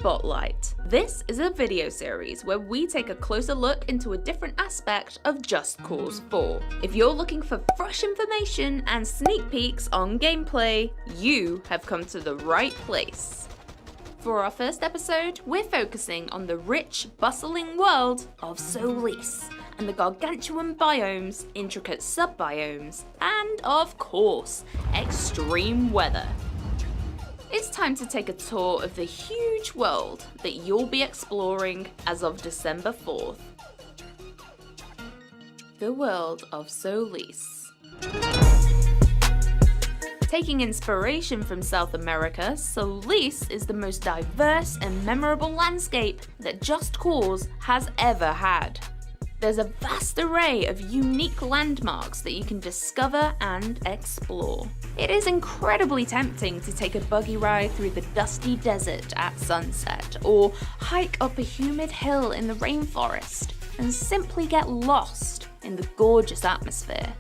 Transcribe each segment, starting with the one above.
Spotlight. This is a video series where we take a closer look into a different aspect of Just Cause 4. If you're looking for fresh information and sneak peeks on gameplay, you have come to the right place. For our first episode, we're focusing on the rich, bustling world of Solis, and the gargantuan biomes, intricate sub-biomes, and of course, extreme weather. It's time to take a tour of the huge world that you'll be exploring as of December 4th. The world of Solis. Taking inspiration from South America, Solis is the most diverse and memorable landscape that Just Cause has ever had. There's a vast array of unique landmarks that you can discover and explore. It is incredibly tempting to take a buggy ride through the dusty desert at sunset, or hike up a humid hill in the rainforest, and simply get lost in the gorgeous atmosphere.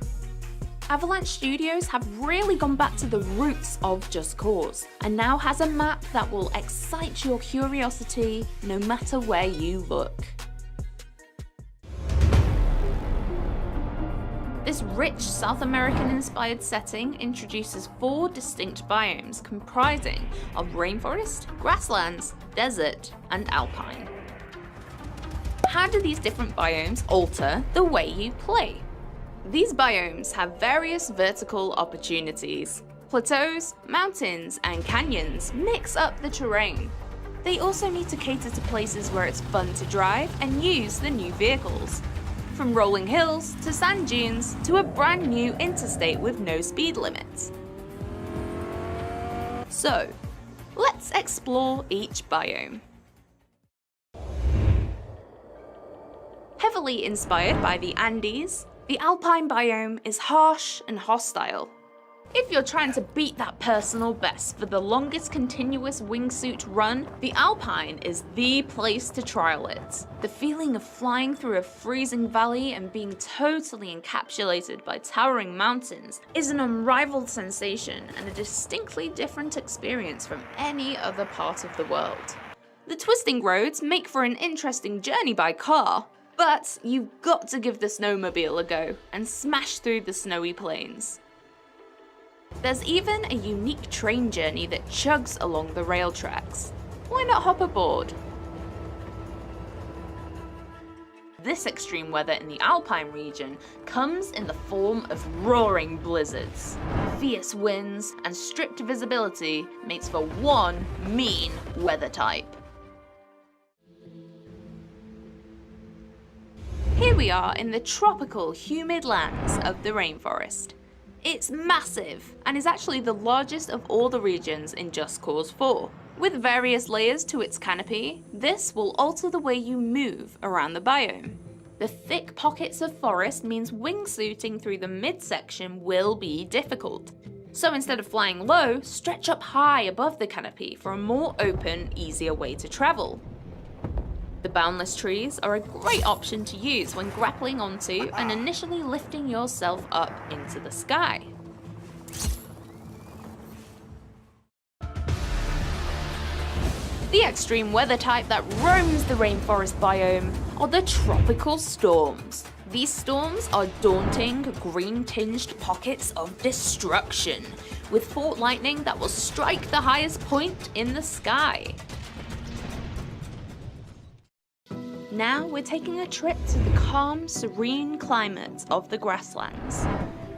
Avalanche Studios have really gone back to the roots of Just Cause, and now has a map that will excite your curiosity no matter where you look. This rich South American-inspired setting introduces 4 distinct biomes comprising of rainforest, grasslands, desert, and alpine. How do these different biomes alter the way you play? These biomes have various vertical opportunities. Plateaus, mountains, and canyons mix up the terrain. They also need to cater to places where it's fun to drive and use the new vehicles. From rolling hills to sand dunes to a brand new interstate with no speed limits. So, let's explore each biome. Heavily inspired by the Andes, the alpine biome is harsh and hostile. If you're trying to beat that personal best for the longest continuous wingsuit run, the Alpine is the place to trial it. The feeling of flying through a freezing valley and being totally encapsulated by towering mountains is an unrivaled sensation and a distinctly different experience from any other part of the world. The twisting roads make for an interesting journey by car, but you've got to give the snowmobile a go and smash through the snowy plains. There's even a unique train journey that chugs along the rail tracks. Why not hop aboard? This extreme weather in the Alpine region comes in the form of roaring blizzards. Fierce winds and strict visibility makes for one mean weather type. Here we are in the tropical, humid lands of the rainforest. It's massive, and is actually the largest of all the regions in Just Cause 4. With various layers to its canopy, this will alter the way you move around the biome. The thick pockets of forest means wingsuiting through the midsection will be difficult. So instead of flying low, stretch up high above the canopy for a more open, easier way to travel. The boundless trees are a great option to use when grappling onto and initially lifting yourself up into the sky. The extreme weather type that roams the rainforest biome are the tropical storms. These storms are daunting, green-tinged pockets of destruction, with fault lightning that will strike the highest point in the sky. Now we're taking a trip to the calm, serene climate of the grasslands.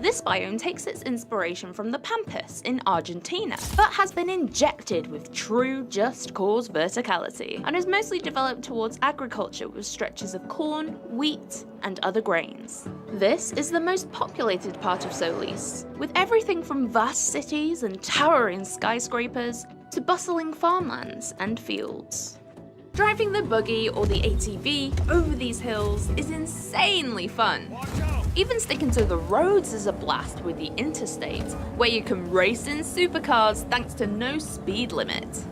This biome takes its inspiration from the Pampas in Argentina, but has been injected with true Just Cause verticality, and is mostly developed towards agriculture with stretches of corn, wheat, and other grains. This is the most populated part of Solis, with everything from vast cities and towering skyscrapers to bustling farmlands and fields. Driving the buggy or the ATV over these hills is insanely fun. Even sticking to the roads is a blast with the interstate, where you can race in supercars thanks to no speed limit.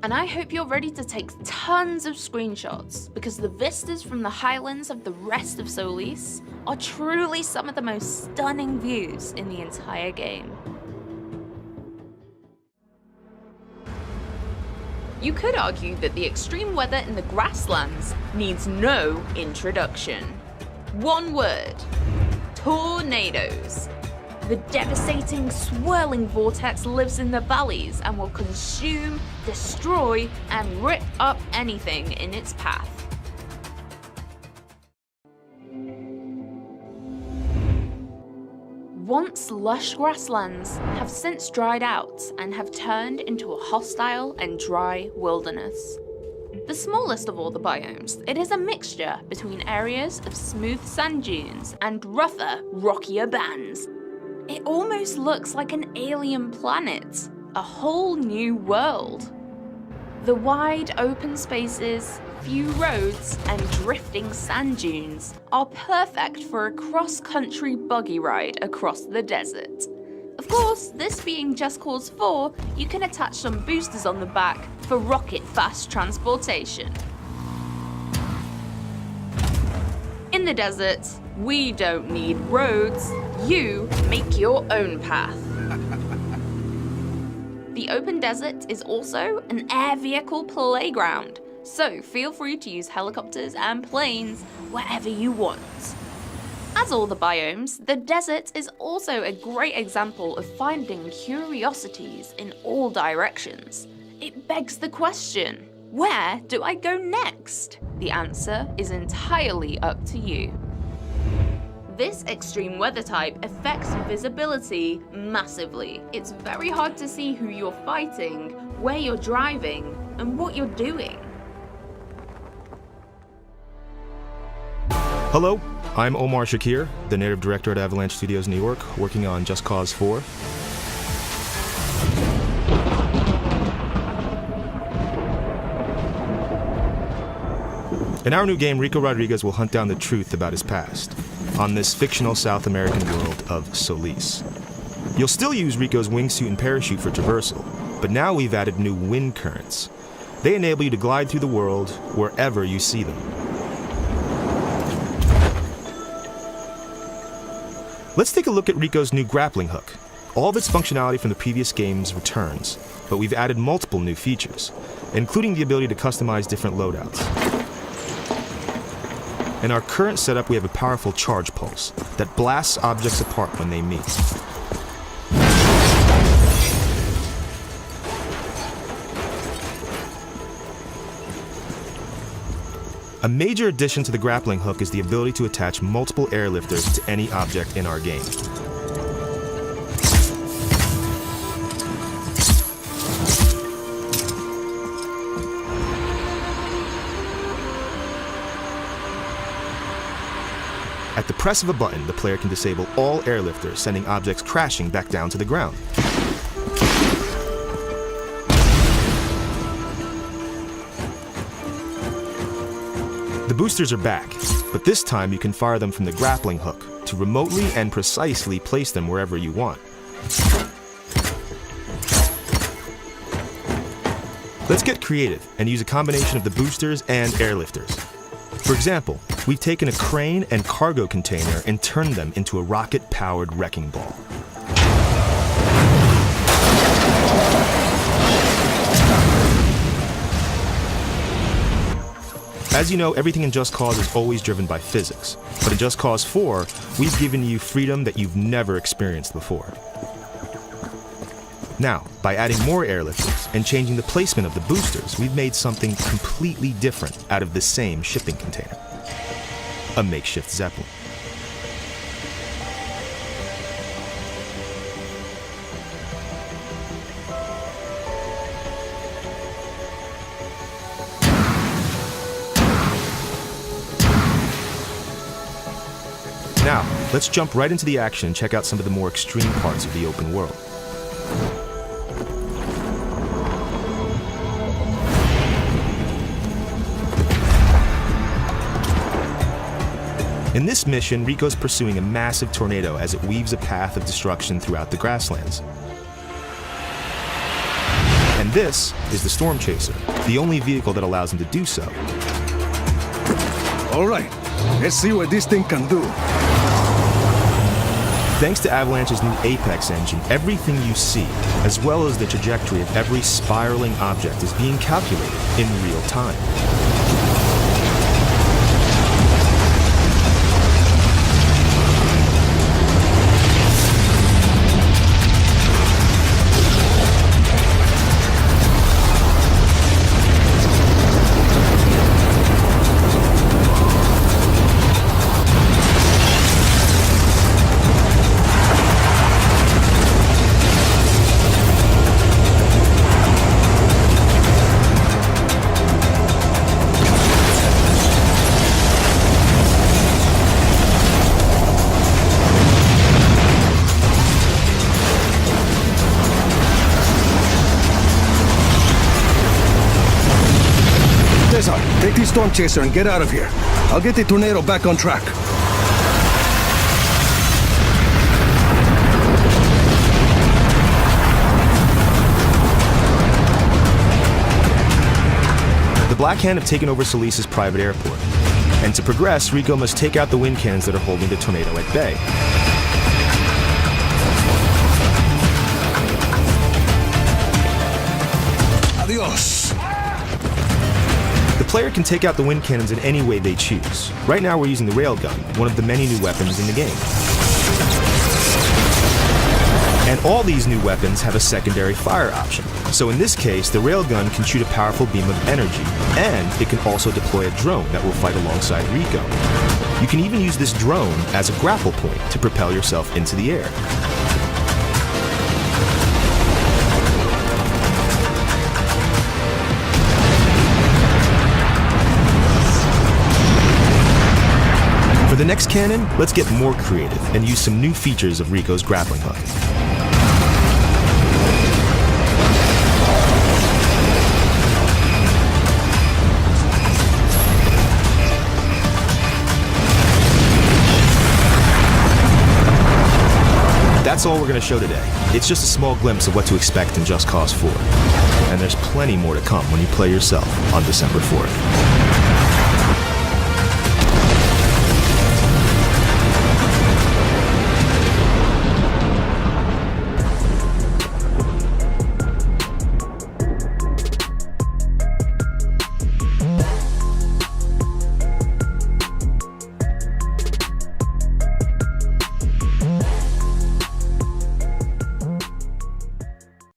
And I hope you're ready to take tons of screenshots, because the vistas from the highlands of the rest of Solis are truly some of the most stunning views in the entire game. You could argue that the extreme weather in the grasslands needs no introduction. One word: tornadoes. The devastating, swirling vortex lives in the valleys and will consume, destroy, and rip up anything in its path. Once lush grasslands have since dried out and have turned into a hostile and dry wilderness. The smallest of all the biomes, it is a mixture between areas of smooth sand dunes and rougher, rockier bands. It almost looks like an alien planet, a whole new world. The wide open spaces, few roads, and drifting sand dunes are perfect for a cross-country buggy ride across the desert. Of course, this being Just Cause 4, you can attach some boosters on the back for rocket-fast transportation. In the desert, we don't need roads, you make your own path. The open desert is also an air vehicle playground, so feel free to use helicopters and planes wherever you want. As all the biomes, the desert is also a great example of finding curiosities in all directions. It begs the question, where do I go next? The answer is entirely up to you. This extreme weather type affects visibility massively. It's very hard to see who you're fighting, where you're driving, and what you're doing. Hello, I'm Omar Shakir, the narrative director at Avalanche Studios New York, working on Just Cause 4. In our new game, Rico Rodriguez will hunt down the truth about his past on this fictional South American world of Solis. You'll still use Rico's wingsuit and parachute for traversal, but now we've added new wind currents. They enable you to glide through the world wherever you see them. Let's take a look at Rico's new grappling hook. All of its functionality from the previous games returns, but we've added multiple new features, including the ability to customize different loadouts. In our current setup, we have a powerful charge pulse that blasts objects apart when they meet. A major addition to the grappling hook is the ability to attach multiple airlifters to any object in our game. At the press of a button, the player can disable all airlifters, sending objects crashing back down to the ground. The boosters are back, but this time you can fire them from the grappling hook to remotely and precisely place them wherever you want. Let's get creative and use a combination of the boosters and airlifters. For example, we've taken a crane and cargo container and turned them into a rocket-powered wrecking ball. As you know, everything in Just Cause is always driven by physics, but in Just Cause 4, we've given you freedom that you've never experienced before. Now, by adding more airlifters and changing the placement of the boosters, we've made something completely different out of the same shipping container. A makeshift Zeppelin. Now, let's jump right into the action and check out some of the more extreme parts of the open world. In this mission, Rico's pursuing a massive tornado as it weaves a path of destruction throughout the grasslands. And this is the Storm Chaser, the only vehicle that allows him to do so. All right, let's see what this thing can do. Thanks to Avalanche's new Apex engine, everything you see, as well as the trajectory of every spiraling object, is being calculated in real time. Take the Storm Chaser and get out of here. I'll get the Tornado back on track. The Black Hand have taken over Solis's private airport. And to progress, Rico must take out the wind cannons that are holding the Tornado at bay. Adios. The player can take out the wind cannons in any way they choose. Right now we're using the railgun, one of the many new weapons in the game. And all these new weapons have a secondary fire option. So in this case, the railgun can shoot a powerful beam of energy, and it can also deploy a drone that will fight alongside Rico. You can even use this drone as a grapple point to propel yourself into the air. For the next cannon, let's get more creative and use some new features of Rico's grappling hook. That's all we're going to show today. It's just a small glimpse of what to expect in Just Cause 4. And there's plenty more to come when you play yourself on December 4th.